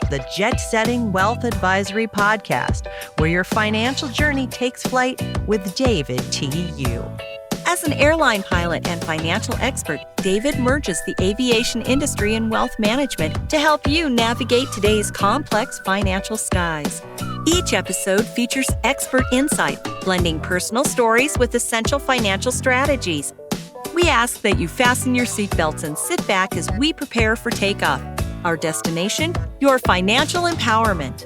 the Jet Setting Wealth Advisory Podcast, where your financial journey takes flight with David T.U. As an airline pilot and financial expert, David merges the aviation industry and wealth management to help you navigate today's complex financial skies. Each episode features expert insight, blending personal stories with essential financial strategies. We ask that you fasten your seatbelts and sit back as we prepare for takeoff. Our destination, your financial empowerment.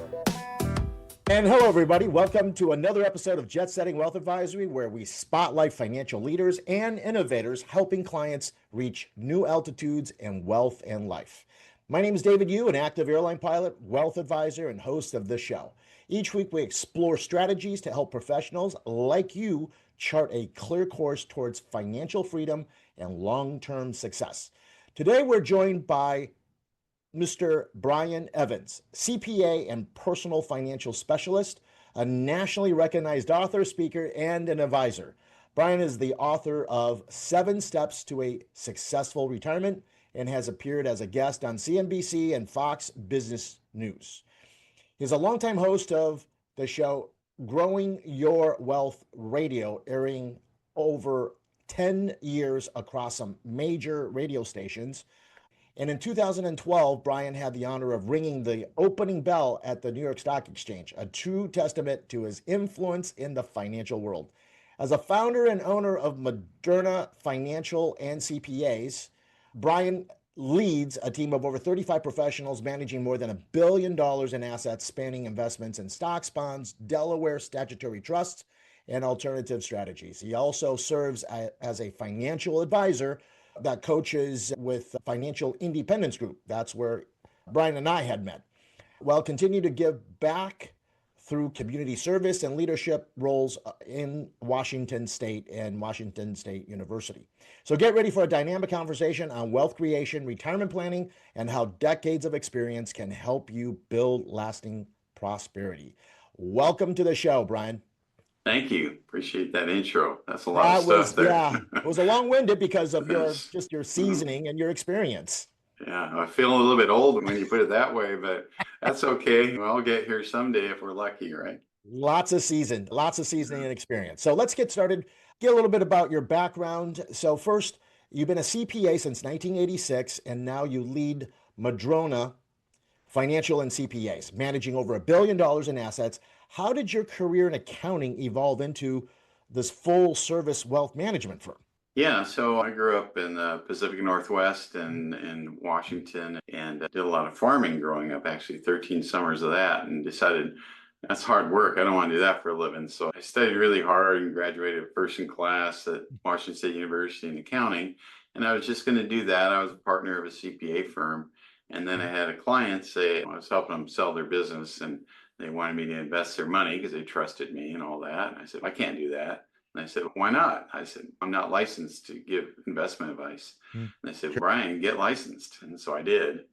And hello, everybody. Welcome to another episode of Jet Setting Wealth Advisory, where we spotlight financial leaders and innovators helping clients reach new altitudes in wealth and life. My name is David Yu, an active airline pilot, wealth advisor, and host of this show. Each week, we explore strategies to help professionals like you chart a clear course towards financial freedom and long-term success. Today, we're joined by Mr. Brian Evans, CPA and personal financial specialist, a nationally recognized author, speaker, and an advisor. Brian is the author of 7 Steps to a Successful Retirement and has appeared as a guest on CNBC and Fox Business News. He's a longtime host of the show Growing Your Wealth Radio, airing over 10 years across some major radio stations. And in 2012, Brian had the honor of ringing the opening bell at the New York Stock Exchange, a true testament to his influence in the financial world. As a founder and owner of Madrona Financial CPAs, Brian leads a team of over 35 professionals managing more than $1 billion in assets spanning investments in stocks, bonds, Delaware Statutory Trusts, and alternative strategies. He also serves as a financial advisor that coaches with Financial Independence Group. That's where Brian and I had met. Well, continue to give back through community service and leadership roles in Washington State and Washington State University. So get ready for a dynamic conversation on wealth creation, retirement planning, and how decades of experience can help you build lasting prosperity. Welcome to the show, Brian. Thank you. Appreciate that intro. That's a lot of stuff there. Yeah, it was a long-winded because of your seasoning and your experience. Yeah, I feel a little bit old when you put it that way, but that's okay. We'll get here someday if we're lucky, right? Lots of seasoning and experience. So let's get started. Get a little bit about your background. So first, you've been a CPA since 1986, and now you lead Madrona Financial CPAs, managing over $1 billion in assets. How did your career in accounting evolve into this full-service wealth management firm? Yeah, so I grew up in the Pacific Northwest and in Washington and did a lot of farming growing up, actually 13 summers of that, and decided that's hard work. I don't want to do that for a living. So I studied really hard and graduated first in class at Washington State University in accounting. And I was just going to do that. I was a partner of a CPA firm. And then I had a client say, I was helping them sell their business and they wanted me to invest their money because they trusted me and all that. And I said, I can't do that. And I said, why not? I said, I'm not licensed to give investment advice. And they said, Brian, get licensed. And so I did.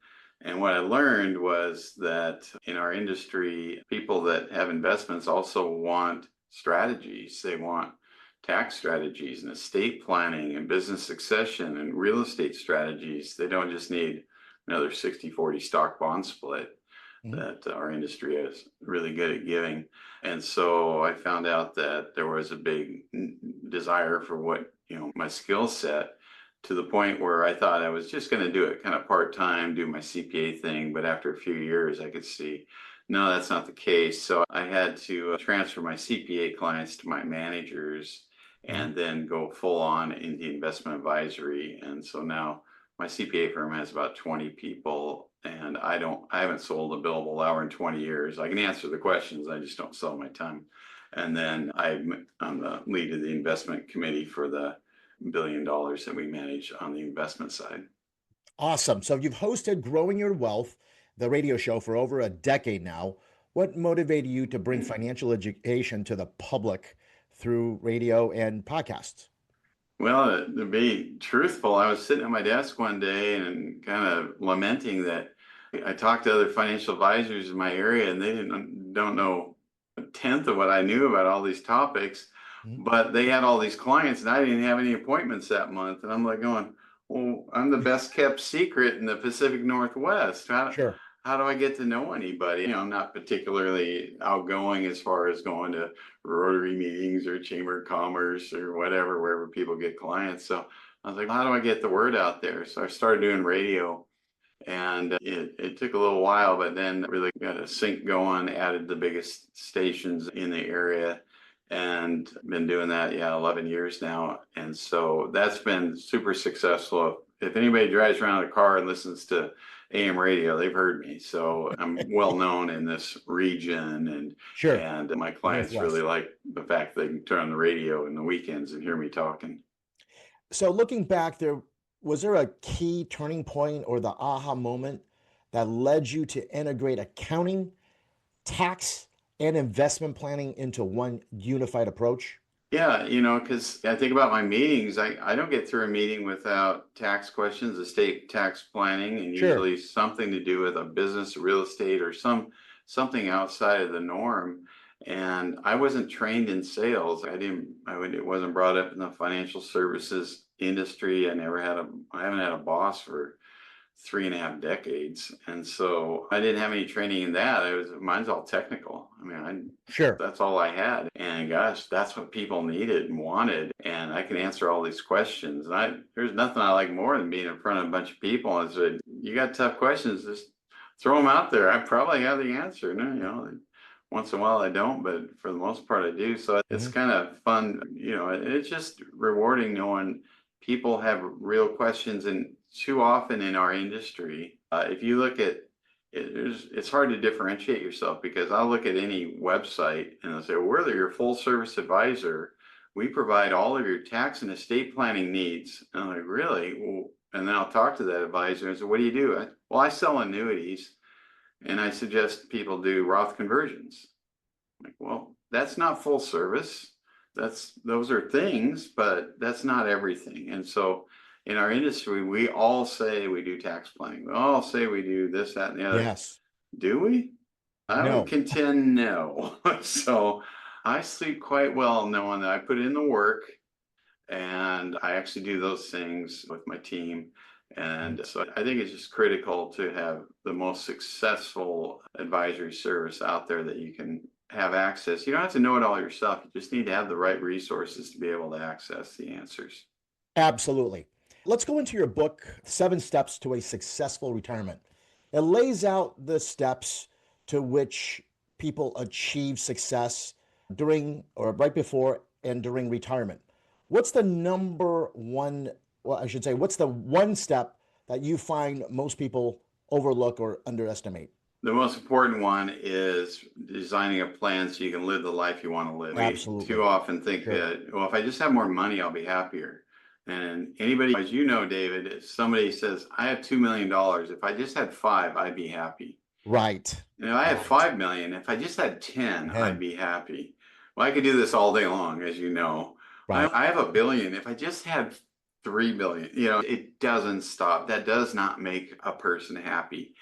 And what I learned was that in our industry, people that have investments also want strategies. They want tax strategies and estate planning and business succession and real estate strategies. They don't just need another 60-40 stock bond split that our industry is really good at giving. And so I found out that there was a big desire for what, my skill set, to the point where I thought I was just going to do it kind of part-time, do my CPA thing. But after a few years, I could see, no, that's not the case. So I had to transfer my CPA clients to my managers and then go full on into investment advisory. And so now my CPA firm has about 20 people, and I haven't sold a billable hour in 20 years. I can answer the questions, I just don't sell my time. And then I'm the lead of the investment committee for the $1 billion that we manage on the investment side. Awesome. So you've hosted Growing Your Wealth, the radio show, for over a decade now. What motivated you to bring financial education to the public through radio and podcasts? Well, to be truthful, I was sitting at my desk one day and kind of lamenting that I talked to other financial advisors in my area and they don't know a tenth of what I knew about all these topics, but they had all these clients and I didn't have any appointments that month. And I'm like going, well, I'm the best kept secret in the Pacific Northwest. How how do I get to know anybody? I'm not particularly outgoing as far as going to Rotary meetings or Chamber of Commerce or whatever, wherever people get clients. So I was like, how do I get the word out there? So I started doing radio, and it took a little while, but then really got a sync going, added the biggest stations in the area, and been doing that, 11 years now. And so that's been super successful. If anybody drives around a car and listens to AM radio, they've heard me. So I'm well known in this region, Sure. and my clients really like the fact they can turn on the radio in the weekends and hear me talking. So looking back, was there a key turning point or the aha moment that led you to integrate accounting, tax, and investment planning into one unified approach? Yeah, because I think about my meetings, I don't get through a meeting without tax questions, estate tax planning, and Sure. usually something to do with a business, real estate, or something outside of the norm. And I wasn't trained in sales. It wasn't brought up in the financial services industry. I haven't had a boss for 3.5 decades. And so I didn't have any training in that. Mine's all technical. Sure. That's all I had. And gosh, that's what people needed and wanted. And I can answer all these questions. And there's nothing I like more than being in front of a bunch of people and said, you got tough questions, just throw them out there. I probably have the answer. Once in a while I don't, but for the most part I do. So it's kind of fun. It's just rewarding knowing people have real questions. And too often in our industry, if you look at it's hard to differentiate yourself, because I'll look at any website and they'll say, well, we're your full service advisor. We provide all of your tax and estate planning needs. And I'm like, really? Well, and then I'll talk to that advisor and say, what do you do? Well, I sell annuities, and I suggest people do Roth conversions. I'm like, well, that's not full service. Those are things, but that's not everything. And so in our industry, we all say we do tax planning. We all say we do this, that, and the other. Yes. Do we? I No. would contend no. So I sleep quite well knowing that I put in the work and I actually do those things with my team. And so I think it's just critical to have the most successful advisory service out there that you can have access. You don't have to know it all yourself. You just need to have the right resources to be able to access the answers. Absolutely. Let's go into your book, 7 Steps to a Successful Retirement. It lays out the steps to which people achieve success during or right before and during retirement. What's the what's the one step that you find most people overlook or underestimate? The most important one is designing a plan so you can live the life you want to live. Absolutely. We too often think that, well, if I just have more money, I'll be happier. And anybody, as you know, David, if somebody says, I have $2 million, if I just had 5, I'd be happy. Right. I have 5 million. If I just had 10, I'd be happy. Well, I could do this all day long, as you know. Right. I have $1 billion. If I just had 3 billion, it doesn't stop. That does not make a person happy.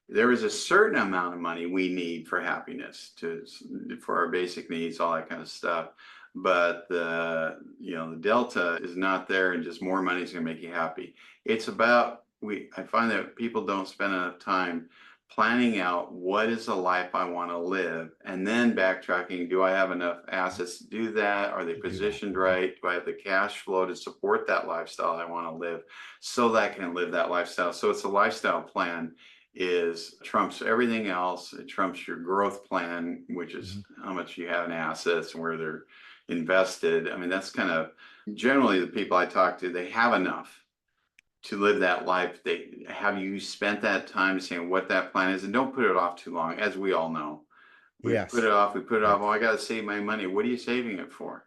There is a certain amount of money we need for happiness, for our basic needs, all that kind of stuff. But the delta is not there, and just more money is going to make you happy. It's about, I find that people don't spend enough time planning out what is the life I want to live, and then backtracking. Do I have enough assets to do that? Are they positioned right? Do I have the cash flow to support that lifestyle I want to live, so that I can live that lifestyle? So it's a lifestyle plan trumps everything else. It trumps your growth plan, which is how much you have in assets and where they're invested. That's kind of generally the people I talk to, they have enough to live that life. Have you spent that time saying what that plan is? And don't put it off too long, as we all know. We put it off. Oh, I got to save my money. What are you saving it for?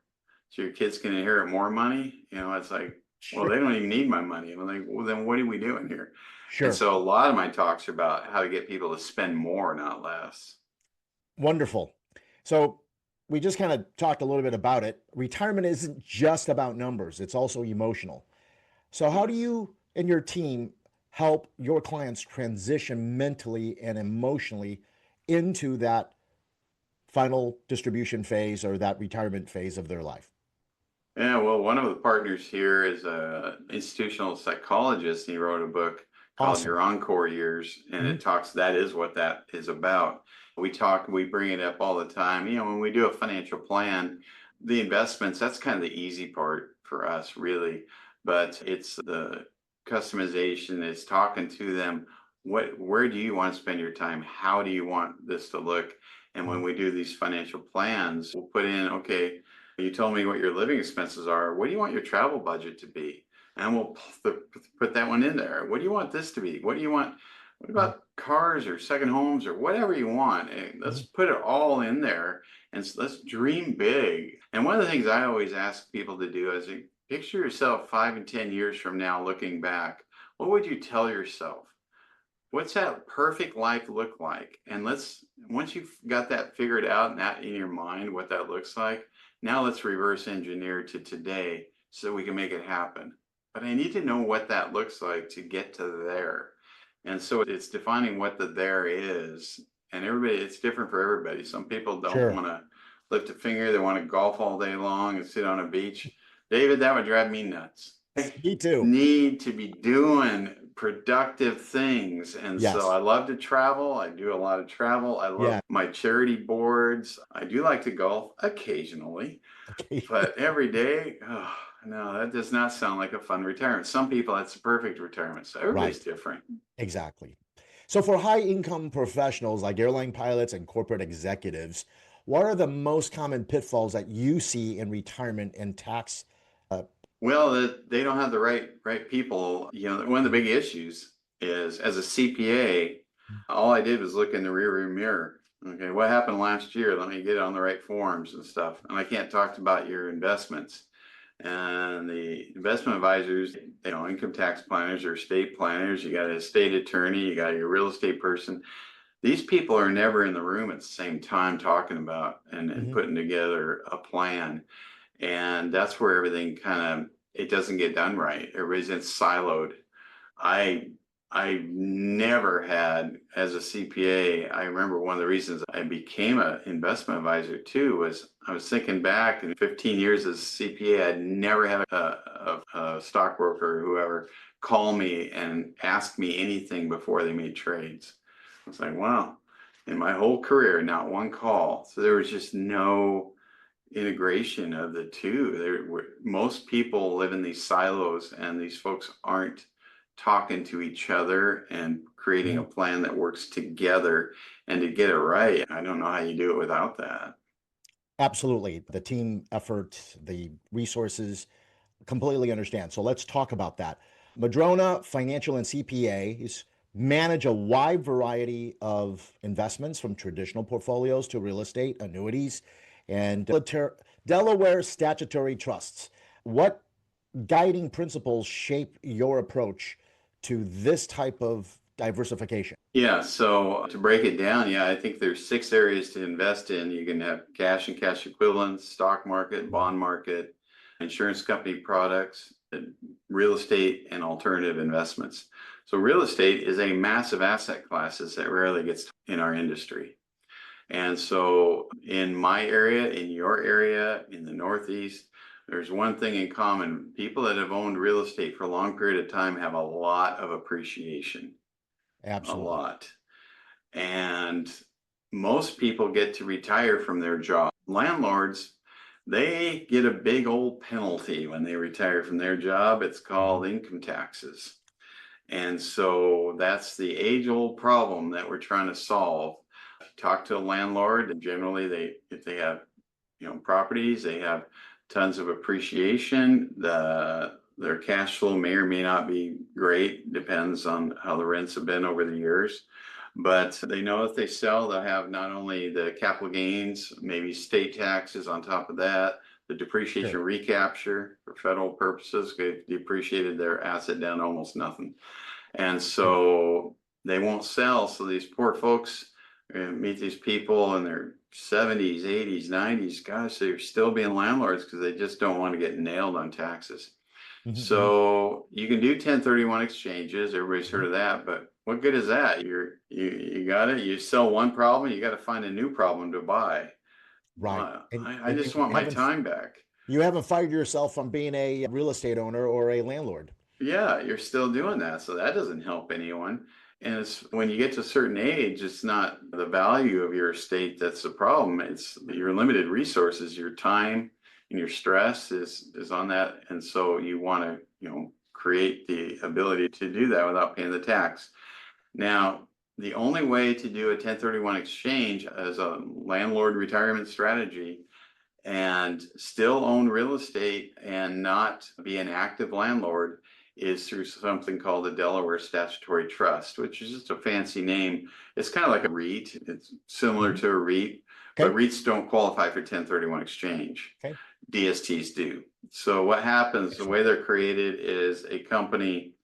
So your kids can inherit more money? It's like, well, they don't even need my money. I'm like, well, then what are we doing here? Sure. And so a lot of my talks are about how to get people to spend more, not less. Wonderful. So we just kind of talked a little bit about it. Retirement isn't just about numbers. It's also emotional. So how do you and your team help your clients transition mentally and emotionally into that final distribution phase or that retirement phase of their life? Yeah, well, one of the partners here is an institutional psychologist, and he wrote a book called Awesome. Your Encore Years, and Mhm. that is what that is about. We bring it up all the time. When we do a financial plan, the investments, that's kind of the easy part for us, really. But it's the customization, it's talking to them. Where do you want to spend your time? How do you want this to look? And when Mhm. we do these financial plans, we'll put in, okay, you told me what your living expenses are. What do you want your travel budget to be? And we'll put that one in there. What do you want this to be? What do you want? What Mhm. about cars or second homes or whatever you want? Let's Mhm. put it all in there and let's dream big. And one of the things I always ask people to do is picture yourself 5 and 10 years from now looking back. What would you tell yourself? What's that perfect life look like? And once you've got that figured out and that in your mind, what that looks like, now let's reverse engineer to today so we can make it happen. But I need to know what that looks like to get to there. And so it's defining what the there is. And it's different for everybody. Some people don't Sure. want to lift a finger, they want to golf all day long and sit on a beach. David, that would drive me nuts. Me too. Need to be doing productive things. And so Yes. I love to travel. I do a lot of travel. I love Yeah. my charity boards. I do like to golf occasionally, Okay. but every day, oh, no, that does not sound like a fun retirement. Some people, that's a perfect retirement. So everybody's Right. different. Exactly. So for high income professionals like airline pilots and corporate executives, what are the most common pitfalls that you see in retirement and tax? Uh, Well, they don't have the right people. One of the big issues is as a CPA, all I did was look in the rearview mirror. Okay, what happened last year? Let me get it on the right forms and stuff. And I can't talk about your investments. And the investment advisors, income tax planners or estate planners, you got an estate attorney, you got your real estate person. These people are never in the room at the same time talking about and mhm. putting together a plan, and that's where everything kind of it doesn't get done right. Everybody's in siloed. I i never had, as a CPA, I remember one of the reasons I became an investment advisor too was I was thinking back in 15 years as a CPA, I'd never had a stockbroker or whoever call me and ask me anything before they made trades. I was like, wow, in my whole career, not one call. So there was just no integration of the two. Most people live in these silos, and these folks aren't talking to each other and creating a Mhm. plan that works together. And to get it right, I don't know how you do it without that. Absolutely. The team effort, the resources, completely understand. So let's talk about that. Madrona Financial and CPAs manage a wide variety of investments from traditional portfolios to real estate, annuities, and Delaware Statutory Trusts. What guiding principles shape your approach to this type of diversification? Yeah, so to break it down, yeah, I think there's 6 areas to invest in. You can have cash and cash equivalents, stock market, bond market, insurance company products, real estate, and alternative investments. So real estate is a massive asset classes that rarely gets in our industry. And so in my area, in your area, in the Northeast, there's one thing in common. People that have owned real estate for a long period of time have a lot of appreciation, a Absolutely. lot. And most people get to retire from their job. Landlords, they get a big old penalty when they retire from their job. It's Mhm. called income taxes. And so that's the age old problem that we're trying to solve. Talk to a landlord, and generally if they have, properties, they have tons of appreciation. Their cash flow may or may not be great, depends on how the rents have been over the years. But they know if they sell, they'll have not only the capital gains, maybe state taxes on top of that, the depreciation Sure. recapture for federal purposes. They've depreciated their asset down to almost nothing. And Sure. so they won't sell. So these poor folks meet these people in their 70s, 80s, 90s. Gosh, they're still being landlords because they just don't want to get nailed on taxes. Mhm, mhm, So you can do 1031 exchanges. Everybody's heard mhm. of that, but what good is that? You got it. You sell one problem, you got to find a new problem to buy. Right. I just want my time back. You haven't fired yourself from being a real estate owner or a landlord. Yeah, you're still doing that. So that doesn't help anyone. And it's when you get to a certain age, it's not the value of your estate that's the problem. It's your limited resources, your time and your stress is on that. And so you want to, create the ability to do that without paying the tax. Now, the only way to do a 1031 exchange as a landlord retirement strategy and still own real estate and not be an active landlord is through something called the Delaware Statutory Trust, which is just a fancy name. It's kind of like a REIT. It's similar to a REIT, but REITs don't qualify for 1031 exchange. Okay. DSTs do. So what happens, the way they're created is a company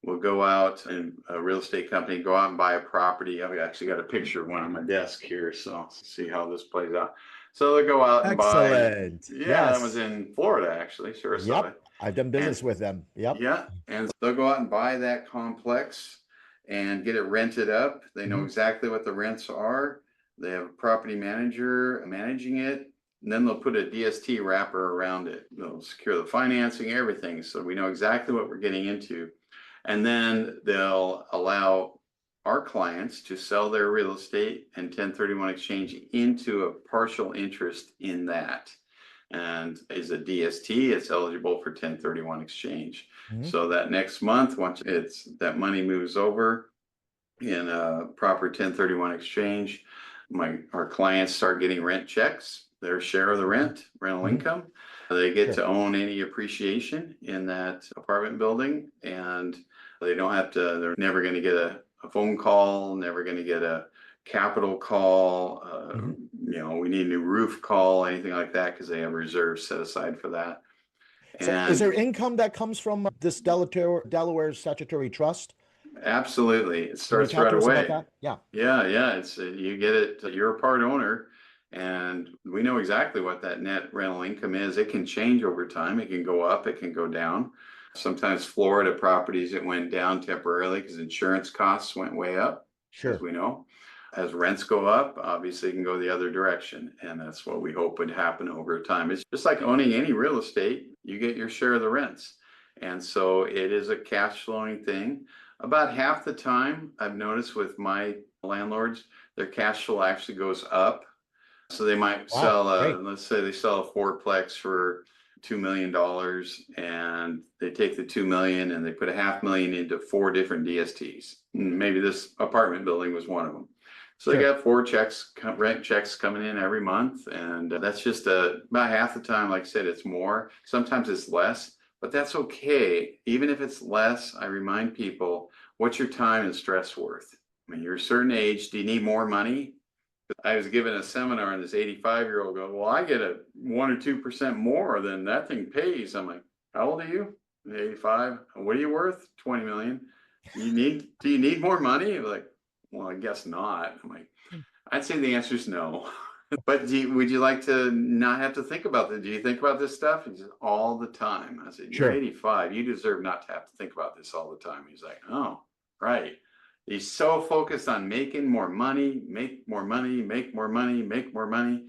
will go out, and a real estate company go out and buy a property. I've actually got a picture of one on my desk here, so see how this plays out. So they go out and buy. Excellent. Yeah, that was in Florida, actually, Sarasota. Yep. I've done business with them. Yep. Yeah, and they'll go out and buy that complex and get it rented up. They know exactly what the rents are. They have a property manager managing it. And then they'll put a DST wrapper around it. They'll secure the financing, everything. So we know exactly what we're getting into. And then they'll allow our clients to sell their real estate and 1031 exchange into a partial interest in that. And is a DST, it's eligible for 1031 exchange. So that next month, once that money moves over in a proper 1031 exchange, our clients start getting rent checks, their share of the rental income. They get to own any appreciation in that apartment building, and they don't have to, they're never going to get a phone call, never going to get a capital call, we need a new roof call, anything like that, because they have reserves set aside for that. So is there income that comes from this Delaware Statutory Trust? Absolutely. It starts right away. Yeah. Yeah. It's you get it. You're a part owner, and we know exactly what that net rental income is. It can change over time. It can go up. It can go down. Sometimes Florida properties, it went down temporarily because insurance costs went way up, as we know. As rents go up, obviously it can go the other direction. And that's what we hope would happen over time. It's just like owning any real estate. You get your share of the rents. And so it is a cash flowing thing. About half the time, I've noticed with my landlords, their cash flow actually goes up. So they might sell let's say they sell a fourplex for $2 million, and they take the 2 million and they put $500,000 into 4 different DSTs. Maybe this apartment building was one of them. So they got 4 rent checks coming in every month. And that's just about half the time. Like I said, it's more, sometimes it's less, but that's okay. Even if it's less, I remind people, what's your time and stress worth? I mean, you're a certain age. Do you need more money? I was given a seminar, and this 85-year-old go, well, I get a 1 or 2% more than that thing pays. I'm like, how old are you? 85. What are you worth? 20 million. Do you need more money? Like, well, I guess not. I'm like, I'd say the answer is no. But would you like to not have to think about that? Do you think about this stuff? He says, all the time. I said, you're 85. You deserve not to have to think about this all the time. He's like, oh, right. He's so focused on making more money, make more money, make more money, make more money.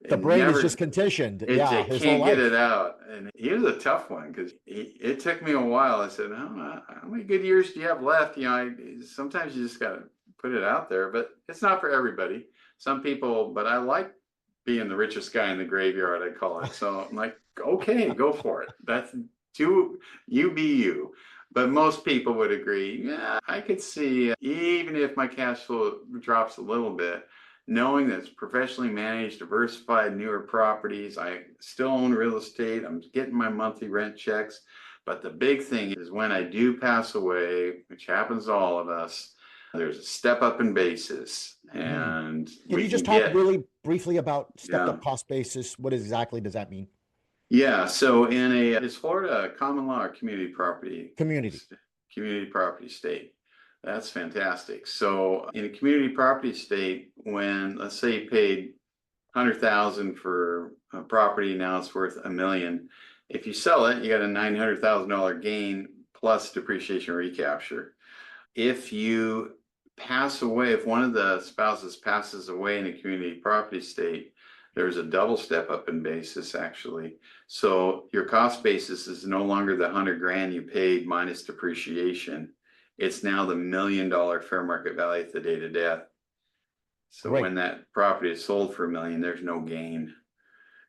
The brain is just conditioned. It can't get it out. And he was a tough one because it took me a while. I said, how many good years do you have left? Sometimes you just got to put it out there, but it's not for everybody. Some people, but I like being the richest guy in the graveyard, I call it. So I'm like, okay, go for it. You be you. But most people would agree, yeah, I could see, even if my cash flow drops a little bit, knowing that it's professionally managed, diversified, newer properties, I still own real estate, I'm getting my monthly rent checks. But the big thing is when I do pass away, which happens to all of us, there's a step up in basis. And can you just talk really briefly about stepped up cost basis? What exactly does that mean? Yeah, so is Florida a common law or community property? Community property state. That's fantastic. So in a community property state, when let's say you paid $100,000 for a property, now it's worth $1 million. If you sell it, you got a $900,000 gain plus depreciation recapture. If you pass away, if one of the spouses passes away in a community property state, There's a double step up in basis actually. So your cost basis is no longer the 100 grand you paid minus depreciation. It's now the $1 million fair market value at the date of death. So Great. when that property is sold for $1 million, there's no gain.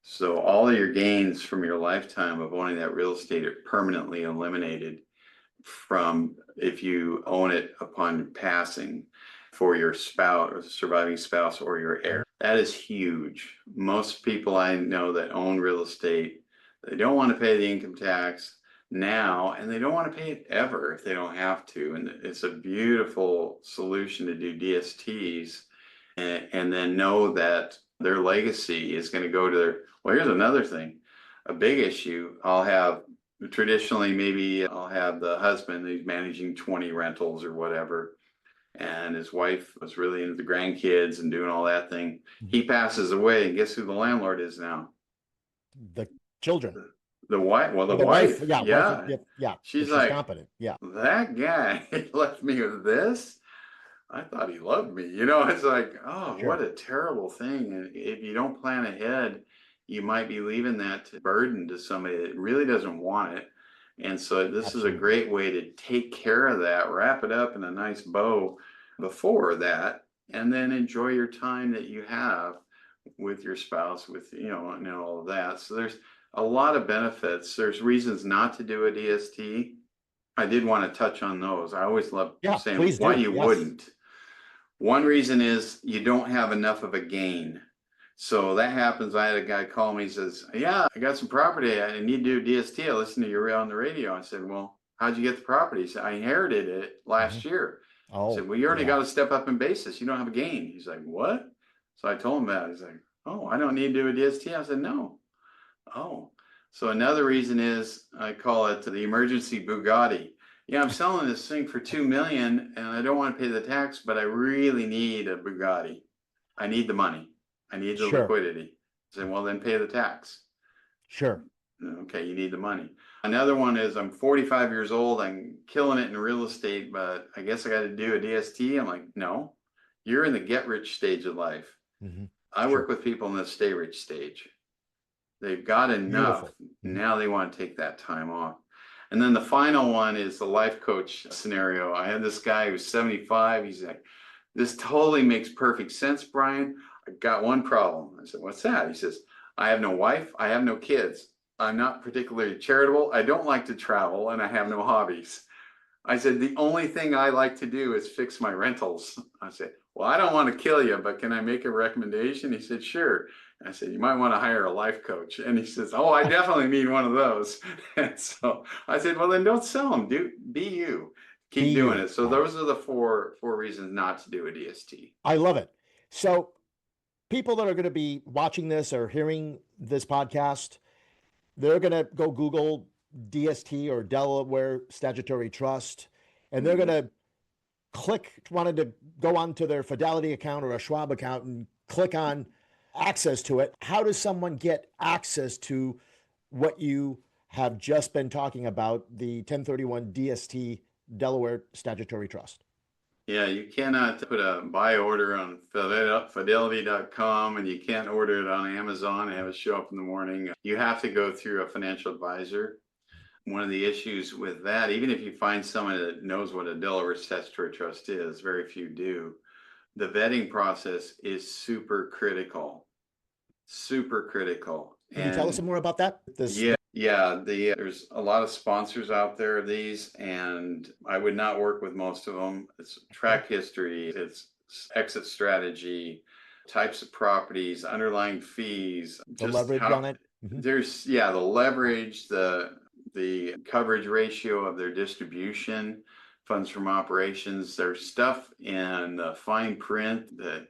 So all of your gains from your lifetime of owning that real estate are permanently eliminated from if you own it upon passing for your spouse or surviving spouse or your heir. That is huge. Most people I know that own real estate, they don't want to pay the income tax now, and they don't want to pay it ever if they don't have to. And it's a beautiful solution to do DSTs and then know that their legacy is going to go to their, well, here's another thing, a big issue. Traditionally, maybe I'll have the husband who's managing 20 rentals or whatever, and his wife was really into the grandkids and doing all that thing. He passes away, and guess who the landlord is now? The children. The wife. Well, the wife. wife. Yeah. Yeah. Wife, yeah. She's like, like, competent. Yeah. That guy left me with this. I thought he loved me. It's like, oh, Sure. What a terrible thing. And if you don't plan ahead, you might be leaving that burden to somebody that really doesn't want it. And so this Absolutely. is a great way to take care of that, wrap it up in a nice bow before that, and then enjoy your time that you have with your spouse, with, and all of that. So there's a lot of benefits. There's reasons not to do a DST. I did want to touch on those. I always love saying why you wouldn't. One reason is you don't have enough of a gain. So that happens. I had a guy call me, he says, yeah, I got some property. I need to do DST. I listened to you on the radio. I said, well, how'd you get the property? He said, I inherited it last year. I said, well, you already got to step up in basis. You don't have a gain. He's like, what? So I told him that. He's like, oh, I don't need to do a DST. I said, no. Oh, so another reason is I call it the emergency Bugatti. Yeah, I'm selling this thing for $2 million and I don't want to pay the tax, but I really need a Bugatti. I need the money. I need the liquidity. I said, well, then pay the tax. Sure. Okay, you need the money. Another one is I'm 45 years old. I'm killing it in real estate, but I guess I got to do a DST. I'm like, no, you're in the get rich stage of life. Mm-hmm. I work with people in the stay rich stage. They've got enough. Beautiful. Now they want to take that time off. And then the final one is the life coach scenario. I had this guy who's 75. He's like, this totally makes perfect sense, Brian. I got one problem. I said, what's that? He says, I have no wife. I have no kids. I'm not particularly charitable. I don't like to travel and I have no hobbies. I said, the only thing I like to do is fix my rentals. I said, well, I don't want to kill you, but can I make a recommendation? He said, sure. I said, you might want to hire a life coach. And he says, oh, I definitely need one of those. And so I said, well, then don't sell them. Be you. Keep doing it. So those are the four reasons not to do a DST. I love it. So people that are going to be watching this or hearing this podcast, they're going to go Google DST or Delaware Statutory Trust, and they're going to wanted to go onto their Fidelity account or a Schwab account and click on access to it. How does someone get access to what you have just been talking about, the 1031 DST Delaware Statutory Trust? Yeah, you cannot put a buy order on fidelity.com and you can't order it on Amazon and have it show up in the morning. You have to go through a financial advisor. One of the issues with that, even if you find someone that knows what a Delaware Statutory Trust is, very few do, the vetting process is super critical. Super critical. Can you tell us some more about that? There's a lot of sponsors out there of these, and I would not work with most of them. It's track history, it's exit strategy, types of properties, underlying fees, the leverage on it. Mm-hmm. There's the leverage, the coverage ratio of their distribution, funds from operations. There's stuff in the fine print that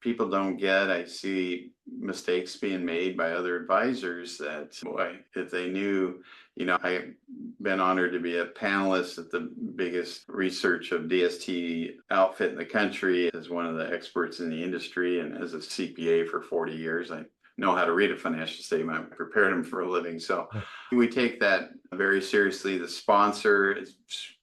people don't get. I see mistakes being made by other advisors that, boy, if they knew, I've been honored to be a panelist at the biggest research of DST outfit in the country as one of the experts in the industry. And as a CPA for 40 years, I know how to read a financial statement. I prepared them for a living. So we take that very seriously. The sponsor is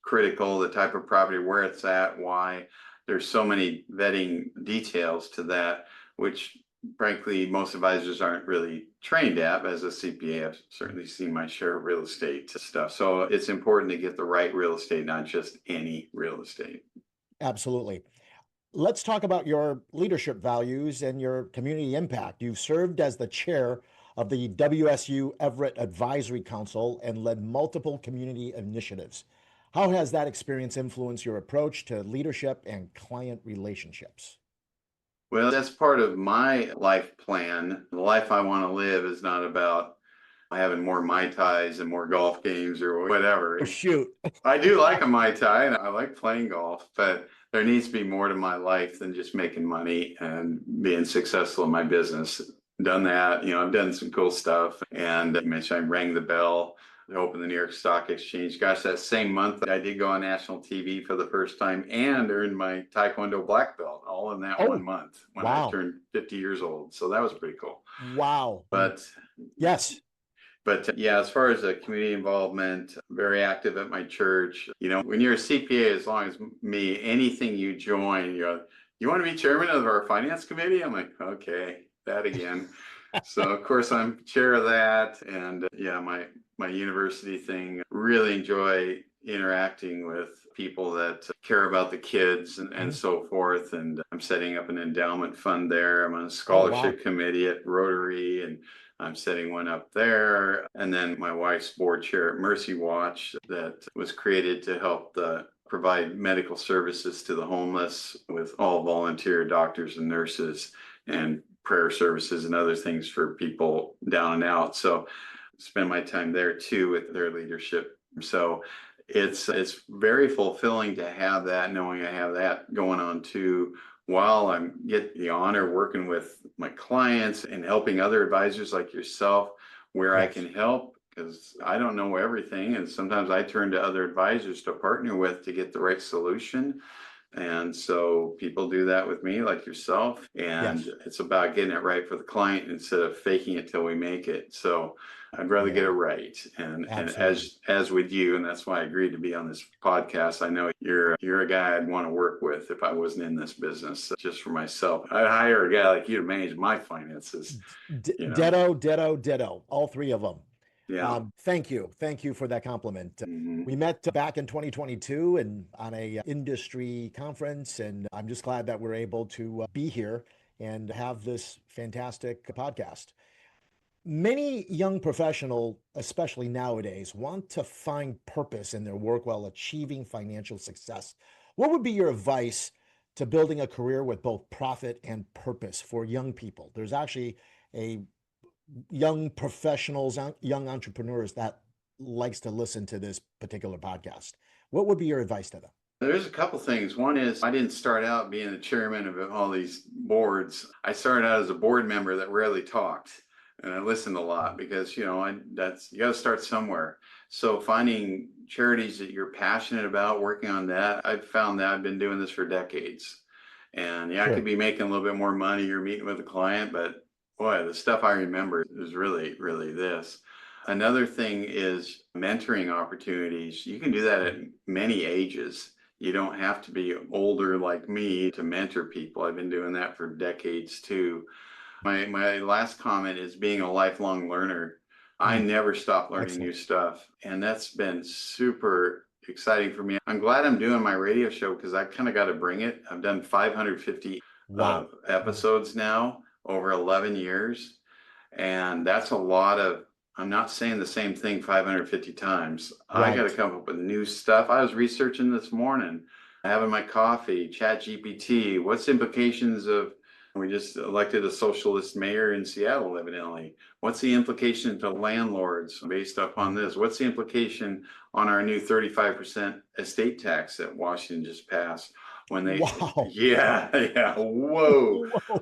critical, the type of property, where it's at, why. There's so many vetting details to that, which frankly, most advisors aren't really trained at. As a CPA, I've certainly seen my share of real estate stuff. So it's important to get the right real estate, not just any real estate. Absolutely. Let's talk about your leadership values and your community impact. You've served as the chair of the WSU Everett Advisory Council and led multiple community initiatives. How has that experience influenced your approach to leadership and client relationships? Well, that's part of my life plan. The life I want to live is not about having more Mai Tais and more golf games or whatever. Oh, shoot. I do like a Mai Tai and I like playing golf, but there needs to be more to my life than just making money and being successful in my business. Done that, I've done some cool stuff. And I mentioned I rang the bell to open the New York Stock Exchange. Gosh, that same month I did go on national TV for the first time and earned my Taekwondo black belt all in that 1 month when I turned 50 years old. So that was pretty cool. Wow. But yes. But yeah, as far as the community involvement, very active at my church. When you're a CPA, as long as me, anything you join, you want to be chairman of our finance committee? I'm like, okay, that again. So of course I'm chair of that. And yeah, my university thing, really enjoy interacting with people that care about the kids and so forth. And I'm setting up an endowment fund there. I'm on a scholarship committee at Rotary, and I'm setting one up there. And then my wife's board chair at Mercy Watch that was created to help provide medical services to the homeless with all volunteer doctors and nurses and prayer services and other things for people down and out. So spend my time there too with their leadership. So it's very fulfilling to have that, knowing I have that going on too, while I get the honor working with my clients and helping other advisors like yourself where I can help, because I don't know everything. And sometimes I turn to other advisors to partner with to get the right solution. And so people do that with me, like yourself. And it's about getting it right for the client instead of faking it till we make it. So I'd rather get it right. And as with you, and that's why I agreed to be on this podcast. I know you're a guy I'd want to work with if I wasn't in this business. Just for myself, I'd hire a guy like you to manage my finances. Ditto. All three of them. Yeah. Thank you for that compliment. We met back in 2022 and on a industry conference, and I'm just glad that we're able to be here and have this fantastic podcast. Many young professionals, especially nowadays, want to find purpose in their work while achieving financial success. What would be your advice to building a career with both profit and purpose for young people? There's actually a young professionals, young entrepreneurs that likes to listen to this particular podcast. What would be your advice to them? There's a couple things. One is I didn't start out being the chairman of all these boards. I started out as a board member that rarely talked, and I listened a lot because you got to start somewhere. So finding charities that you're passionate about, working on that, I've found that I've been doing this for decades, and I could be making a little bit more money or meeting with a client, but boy, the stuff I remember is really, really this. Another thing is mentoring opportunities. You can do that at many ages. You don't have to be older like me to mentor people. I've been doing that for decades too. My last comment is being a lifelong learner. I never stop learning new stuff. And that's been super exciting for me. I'm glad I'm doing my radio show because I kind of got to bring it. I've done 550 episodes now over 11 years. And that's a lot of, I'm not saying the same thing 550 times. I got to come up with new stuff. I was researching this morning, having my coffee, Chat GPT. What's the implications of, we just elected a socialist mayor in Seattle, evidently. What's the implication to landlords based upon this? What's the implication on our new 35% estate tax that Washington just passed? When they, whoa.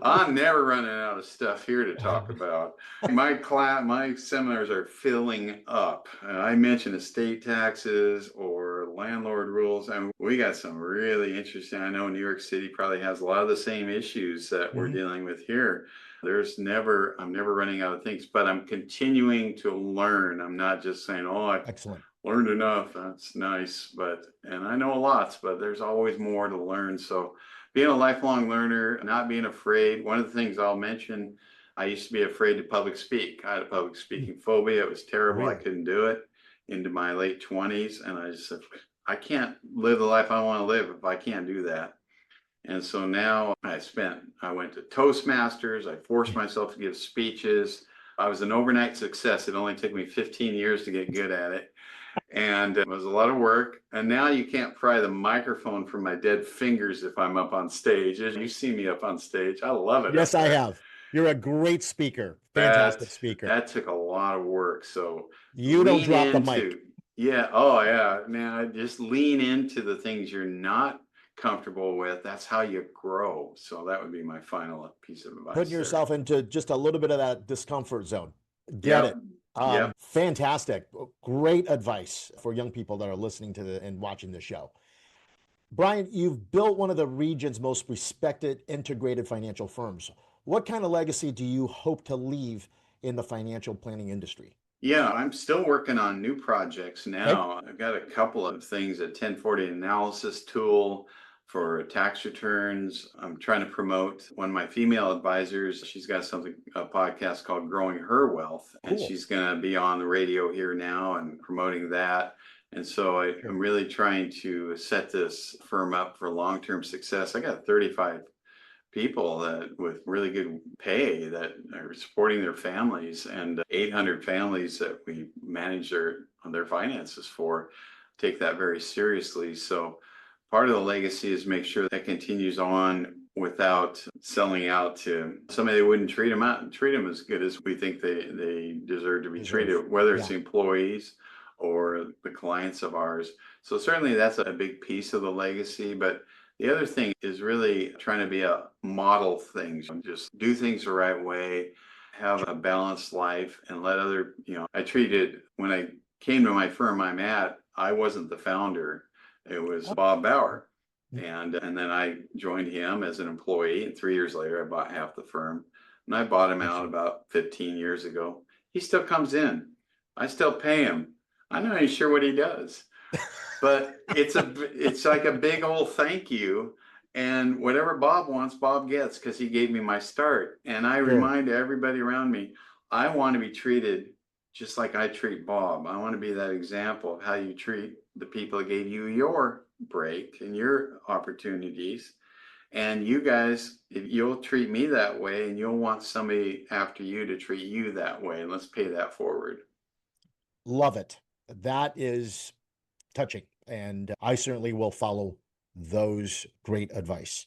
I'm never running out of stuff here to talk about. My seminars are filling up. I mentioned estate taxes or landlord rules, and we got some really interesting. I know New York City probably has a lot of the same issues that we're dealing with here. I'm never running out of things, but I'm continuing to learn. I'm not just saying, excellent. Learned enough. That's nice. And I know lots, but there's always more to learn. So being a lifelong learner, not being afraid. One of the things I'll mention, I used to be afraid to public speak. I had a public speaking phobia. It was terrible. I Really? couldn't do it into my late 20s. And I just said, I can't live the life I want to live if I can't do that. And so now I went to Toastmasters. I forced myself to give speeches. I was an overnight success. It only took me 15 years to get good at it. And it was a lot of work. And now you can't pry the microphone from my dead fingers if I'm up on stage. As you see me up on stage, I love it. Yes, I have. You're a great speaker. Fantastic speaker. That took a lot of work. So You don't drop the mic. Yeah. Oh, yeah. Man, just lean into the things you're not comfortable with. That's how you grow. So that would be my final piece of advice. Putting yourself into just a little bit of that discomfort zone. Get it. Yep. Fantastic. Great advice for young people that are listening to and watching the show. Brian, you've built one of the region's most respected integrated financial firms. What kind of legacy do you hope to leave in the financial planning industry? Yeah, I'm still working on new projects now. I've got a couple of things, a 1040 analysis tool for tax returns. I'm trying to promote one of my female advisors. She's got a podcast called Growing Her Wealth, and she's going to be on the radio here now and promoting that. And so I'm really trying to set this firm up for long-term success. I got 35 people that with really good pay that are supporting their families, and 800 families that we manage their finances for. Take that very seriously. So part of the legacy is make sure that continues on without selling out to somebody that wouldn't treat them as good as we think they deserve to be treated, whether it's the employees or the clients of ours. So certainly that's a big piece of the legacy. But the other thing is really trying to be a model things, just do things the right way, have a balanced life, and let when I came to my firm I'm at, I wasn't the founder. It was Bob Bauer. And then I joined him as an employee. And 3 years later, I bought half the firm. And I bought him out about 15 years ago. He still comes in. I still pay him. I'm not even sure what he does. But it's like a big old thank you. And whatever Bob wants, Bob gets, because he gave me my start. And I remind everybody around me, I want to be treated just like I treat Bob. I want to be that example of how you treat the people that gave you your break and your opportunities. And you guys, if you'll treat me that way, and you'll want somebody after you to treat you that way. And let's pay that forward. Love it. That is touching. And I certainly will follow those great advice.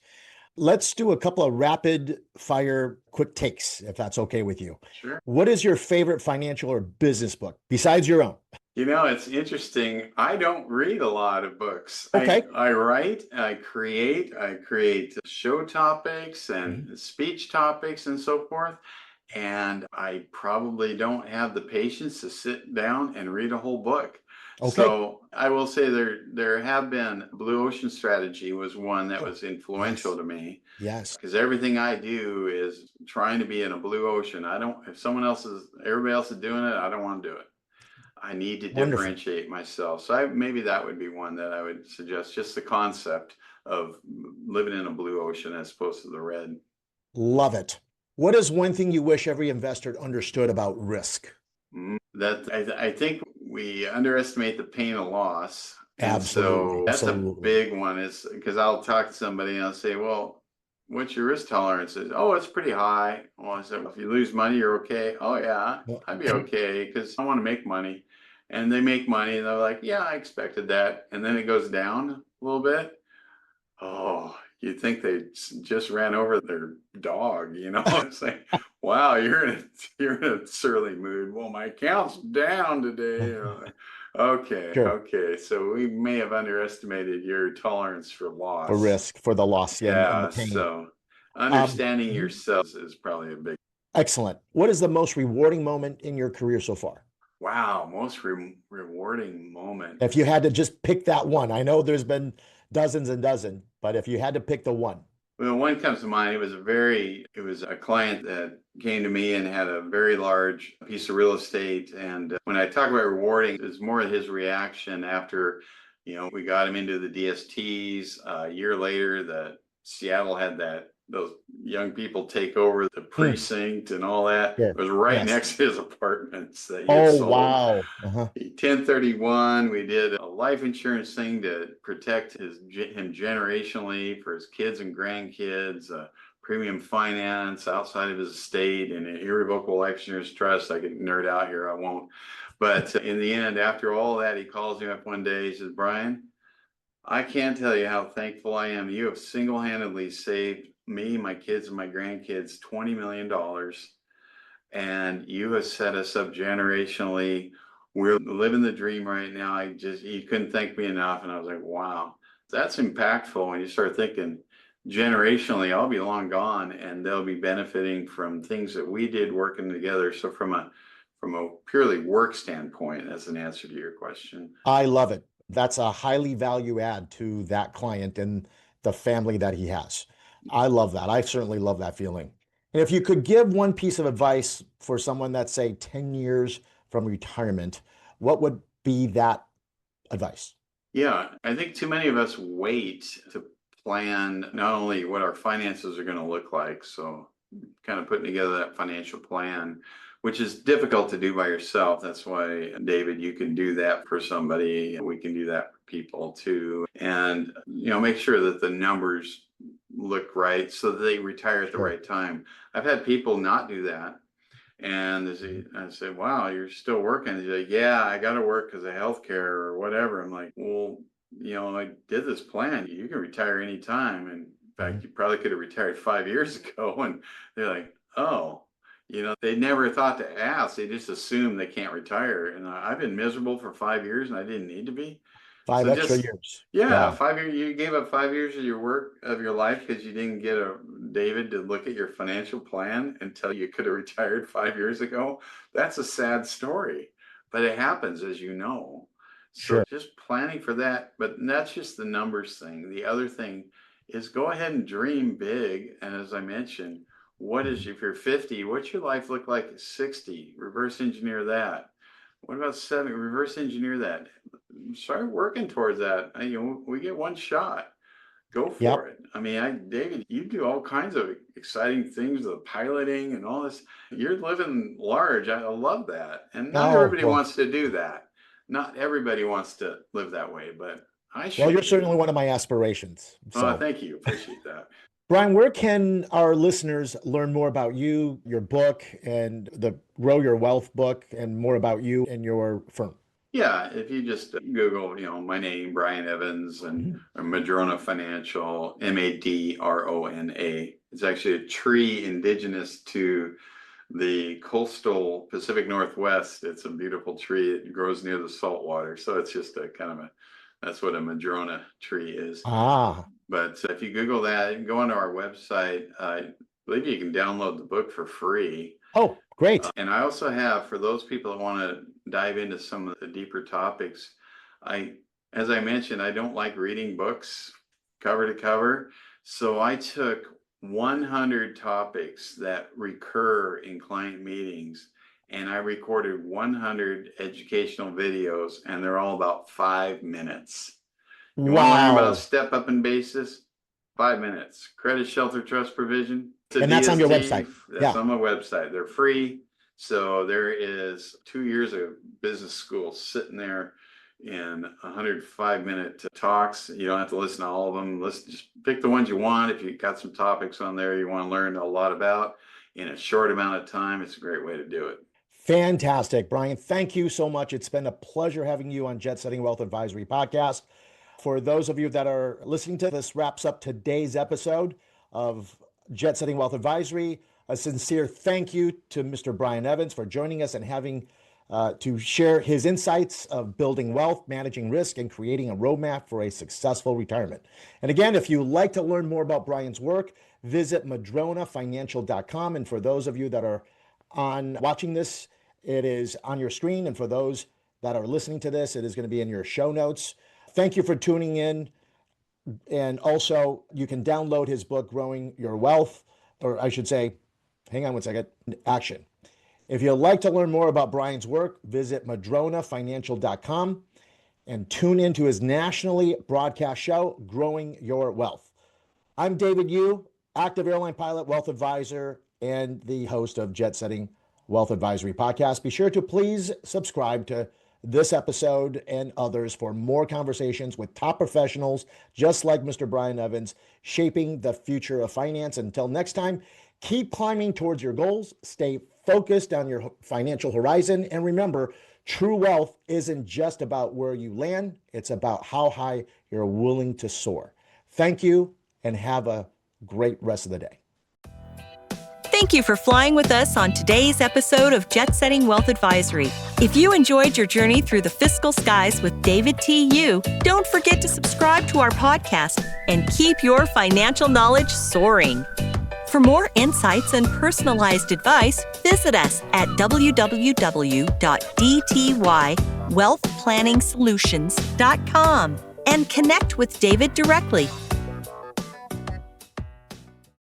Let's do a couple of rapid fire quick takes, if that's okay with you. Sure. What is your favorite financial or business book besides your own? It's interesting. I don't read a lot of books. Okay. I write, I create show topics and speech topics and so forth. And I probably don't have the patience to sit down and read a whole book. Okay. So I will say there have been Blue Ocean Strategy was one that was influential to me. Yes. Because everything I do is trying to be in a blue ocean. If everybody else is doing it, I don't want to do it. I need to differentiate myself. So maybe that would be one that I would suggest, just the concept of living in a blue ocean as opposed to the red. Love it. What is one thing you wish every investor understood about risk? I think we underestimate the pain of loss. Absolutely. So that's a big one, is because I'll talk to somebody and I'll say, well, what's your risk tolerance? Oh, it's pretty high. Well, I said, well, if you lose money, you're okay. Oh yeah, I'd be okay because I want to make money. And they make money and they're like, yeah, I expected that. And then it goes down a little bit. Oh, you'd think they just ran over their dog, It's like, wow, you're in a surly mood. Well, my account's down today. Okay. Sure. Okay. So we may have underestimated your tolerance for loss. For risk, for the loss. Yeah. And the pain. So understanding yourself is probably a big. Excellent. What is the most rewarding moment in your career so far? Wow. Most rewarding moment. If you had to just pick that one, I know there's been dozens and dozens, but if you had to pick the one. Well, one comes to mind. It was a client that came to me and had a very large piece of real estate. And when I talk about rewarding, it's more his reaction after, we got him into the DSTs. A year later, the Seattle had those young people take over the precinct and all that. Sure. It was right Yes. next to his apartments that he had Oh, sold. wow. 1031, we did a life insurance thing to protect him generationally for his kids and grandkids, premium finance outside of his estate, and an irrevocable life insurance trust. I could nerd out here, I won't. But in the end, after all that, he calls me up one day. He says, Brian, I can't tell you how thankful I am. You have single-handedly saved me, my kids, and my grandkids $20 million. And you have set us up generationally. We're living the dream right now. You couldn't thank me enough. And I was like, wow, that's impactful when you start thinking generationally, I'll be long gone and they'll be benefiting from things that we did working together. So from a purely work standpoint, as an answer to your question. I love it. That's a highly value add to that client and the family that he has. I love that. I certainly love that feeling. And if you could give one piece of advice for someone that's, say, 10 years from retirement, what would be that advice? Yeah, I think too many of us wait to plan not only what our finances are going to look like, so kind of putting together that financial plan, which is difficult to do by yourself. That's why, David, you can do that for somebody. We can do that for people too. And, make sure that the numbers look right so that they retire at the right time. I've had people not do that. And I say, wow, you're still working. He's like, yeah, I got to work because of healthcare or whatever. I'm like, well, I did this plan. You can retire anytime. And in fact, you probably could have retired 5 years ago. And they're like, oh, they never thought to ask. They just assume they can't retire. And I've been miserable for 5 years and I didn't need to be. 5 extra years. Yeah, Wow. 5 years. You gave up 5 years of your life because you didn't get David to look at your financial plan until you could have retired 5 years ago. That's a sad story, but it happens, as you know. So just planning for that, but that's just the numbers thing. The other thing is go ahead and dream big. And as I mentioned, if you're 50, what's your life look like at 60? Reverse engineer that. What about 70? Reverse engineer that. Start working towards that. We get one shot. Go for it. I mean, David, you do all kinds of exciting things, the piloting and all this. You're living large. I love that. And not everybody wants to do that. Not everybody wants to live that way, but I should. Well, you're certainly one of my aspirations. So. Oh, thank you. Appreciate that. Brian, where can our listeners learn more about you, your book, and the Grow Your Wealth book, and more about you and your firm? Yeah, if you just Google, my name, Brian Evans, and Madrona Financial, Madrona. It's actually a tree indigenous to the coastal Pacific Northwest. It's a beautiful tree. It grows near the salt water. So it's just that's what a Madrona tree is. But if you Google that and go onto our website, I believe you can download the book for free. Oh, great. And I also have, for those people that want to dive into some of the deeper topics, as I mentioned, I don't like reading books cover to cover. So I took 100 topics that recur in client meetings, and I recorded 100 educational videos, and they're all about 5 minutes. You want to learn about step up in basis? 5 minutes. Credit shelter trust provision. And that's on your website. That's on my website. They're free. So there is 2 years of business school sitting there in 105-minute talks. You don't have to listen to all of them. Just pick the ones you want. If you've got some topics on there you want to learn a lot about in a short amount of time, it's a great way to do it. Fantastic, Brian. Thank you so much. It's been a pleasure having you on Jet Setting Wealth Advisory Podcast. For those of you that are listening to this, wraps up today's episode of Jet Setting Wealth Advisory. A sincere thank you to Mr. Brian Evans for joining us and having to share his insights of building wealth, managing risk, and creating a roadmap for a successful retirement. And again, if you'd like to learn more about Brian's work, visit madronafinancial.com. And for those of you that are watching this, it is on your screen. And for those that are listening to this, it is going to be in your show notes. Thank you for tuning in. And also, you can download his book, Growing Your Wealth, or I should say, hang on one second, action. If you'd like to learn more about Brian's work, visit madronafinancial.com and tune into his nationally broadcast show, Growing Your Wealth. I'm David Yu, active airline pilot, wealth advisor, and the host of Jet Setting Wealth Advisory Podcast. Be sure to please subscribe to this episode and others for more conversations with top professionals just like Mr. Brian Evans, shaping the future of finance. Until next time, keep climbing towards your goals, stay focused on your financial horizon, and remember, true wealth isn't just about where you land, it's about how high you're willing to soar. Thank you, and have a great rest of the day. Thank you for flying with us on today's episode of Jet Setting Wealth Advisory. If you enjoyed your journey through the fiscal skies with David T. Yu, don't forget to subscribe to our podcast and keep your financial knowledge soaring. For more insights and personalized advice, visit us at www.dtywealthplanningsolutions.com and connect with David directly